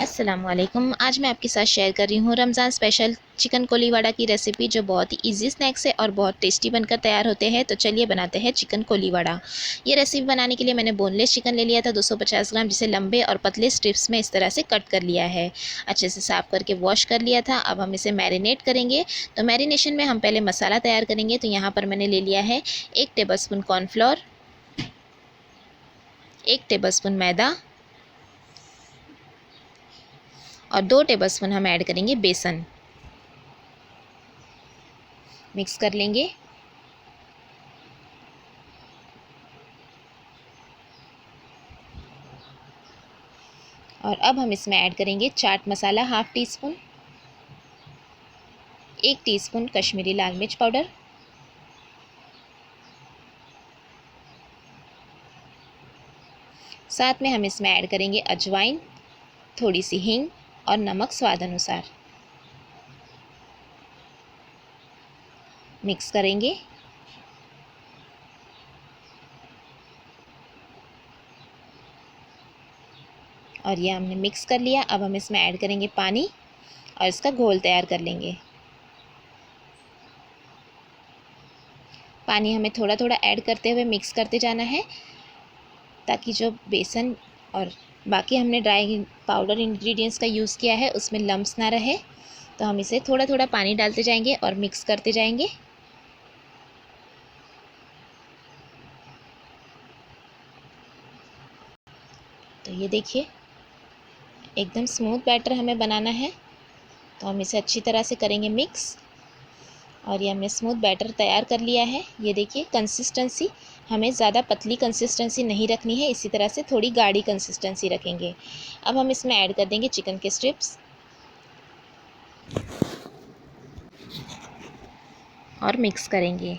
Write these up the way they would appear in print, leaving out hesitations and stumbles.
अस्सलामुअलैकुम। आज मैं आपके साथ शेयर कर रही हूँ रमज़ान स्पेशल चिकन कोलीवाड़ा की रेसिपी, जो बहुत ही इजी स्नैक्स है और बहुत टेस्टी बनकर तैयार होते हैं। तो चलिए बनाते हैं चिकन कोलीवाड़ा। ये रेसिपी बनाने के लिए मैंने बोनलेस चिकन ले लिया था 250 ग्राम, जिसे लंबे और पतले स्ट्रिप्स में इस तरह से कट कर लिया है। अच्छे से साफ़ करके वॉश कर लिया था। अब हम इसे मैरिनेट करेंगे। तो मैरिनेशन में हम पहले मसाला तैयार करेंगे। तो यहाँ पर मैंने ले लिया है 1 टेबलस्पून कॉर्नफ्लोर, 1 टेबलस्पून मैदा और 2 टेबलस्पून हम ऐड करेंगे बेसन। मिक्स कर लेंगे। और अब हम इसमें ऐड करेंगे chaat masala half teaspoon, 1 teaspoon Kashmiri लाल मिर्च पाउडर, साथ में हम इसमें ऐड करेंगे अजवाइन, थोड़ी सी हींग और नमक स्वाद अनुसार। मिक्स करेंगे। और ये हमने मिक्स कर लिया। अब हम इसमें ऐड करेंगे पानी और इसका घोल तैयार कर लेंगे। पानी हमें थोड़ा थोड़ा ऐड करते हुए मिक्स करते जाना है, ताकि जो बेसन और बाकी हमने ड्राई पाउडर इंग्रेडिएंट्स का यूज़ किया है उसमें लम्प्स ना रहे। तो हम इसे थोड़ा थोड़ा पानी डालते जाएंगे और मिक्स करते जाएंगे। तो ये देखिए, एकदम स्मूथ बैटर हमें बनाना है। तो हम इसे अच्छी तरह से करेंगे मिक्स। और ये हमने स्मूथ बैटर तैयार कर लिया है। ये देखिए कंसिस्टेंसी हमें ज़्यादा पतली कंसिस्टेंसी नहीं रखनी है, इसी तरह से थोड़ी गाढ़ी कंसिस्टेंसी रखेंगे। अब हम इसमें ऐड कर देंगे चिकन के स्ट्रिप्स और मिक्स करेंगे।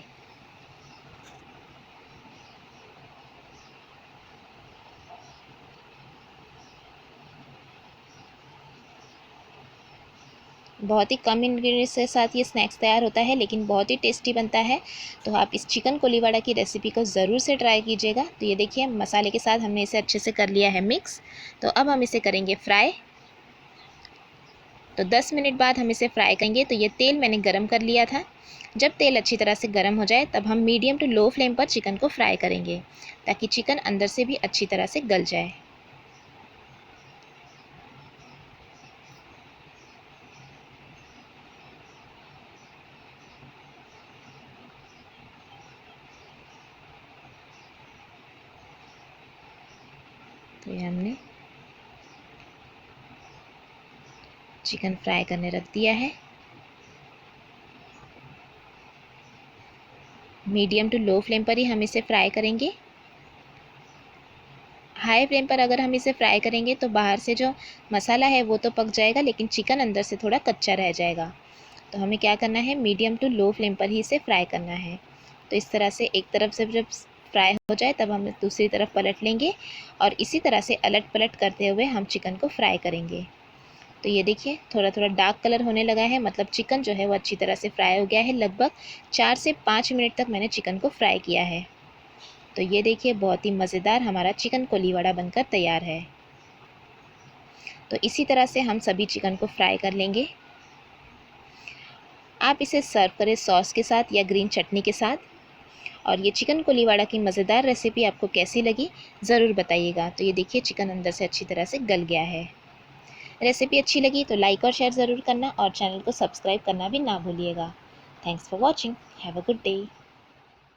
बहुत ही कम इंग्रेडिएंट्स के साथ ये स्नैक्स तैयार होता है, लेकिन बहुत ही टेस्टी बनता है। तो आप इस चिकन कोलीवाड़ा की रेसिपी को ज़रूर से ट्राई कीजिएगा। तो ये देखिए, मसाले के साथ हमने इसे अच्छे से कर लिया है मिक्स। तो अब हम इसे करेंगे फ्राई। तो 10 मिनट बाद हम इसे फ्राई करेंगे। तो ये तेल मैंने गरम कर लिया था। जब तेल अच्छी तरह से गरम हो जाए तब हम मीडियम टू लो फ्लेम पर चिकन को फ्राई करेंगे, ताकि चिकन अंदर से भी अच्छी तरह से गल जाए। तो ये हमने चिकन फ्राई करने रख दिया है। मीडियम टू लो फ्लेम पर ही हम इसे फ्राई करेंगे। हाई फ्लेम पर अगर हम इसे फ्राई करेंगे तो बाहर से जो मसाला है वो तो पक जाएगा, लेकिन चिकन अंदर से थोड़ा कच्चा रह जाएगा। तो हमें क्या करना है, मीडियम टू लो फ्लेम पर ही इसे फ्राई करना है। तो इस तरह से एक तरफ से जब फ्राई हो जाए तब हम दूसरी तरफ पलट लेंगे और इसी तरह से अलट पलट करते हुए हम चिकन को फ्राई करेंगे। तो ये देखिए, थोड़ा थोड़ा डार्क कलर होने लगा है, मतलब चिकन जो है वो अच्छी तरह से फ्राई हो गया है। लगभग 4 से 5 मिनट तक मैंने चिकन को फ्राई किया है। तो ये देखिए, बहुत ही मज़ेदार हमारा चिकन कोलीवाड़ा बनकर तैयार है। तो इसी तरह से हम सभी चिकन को फ्राई कर लेंगे। आप इसे सर्व करें सॉस के साथ या ग्रीन चटनी के साथ। और ये चिकन कोलीवाड़ा की मज़ेदार रेसिपी आपको कैसी लगी ज़रूर बताइएगा। तो ये देखिए, चिकन अंदर से अच्छी तरह से गल गया है। रेसिपी अच्छी लगी तो लाइक और शेयर ज़रूर करना और चैनल को सब्सक्राइब करना भी ना भूलिएगा। Thanks for watching. Have a good day.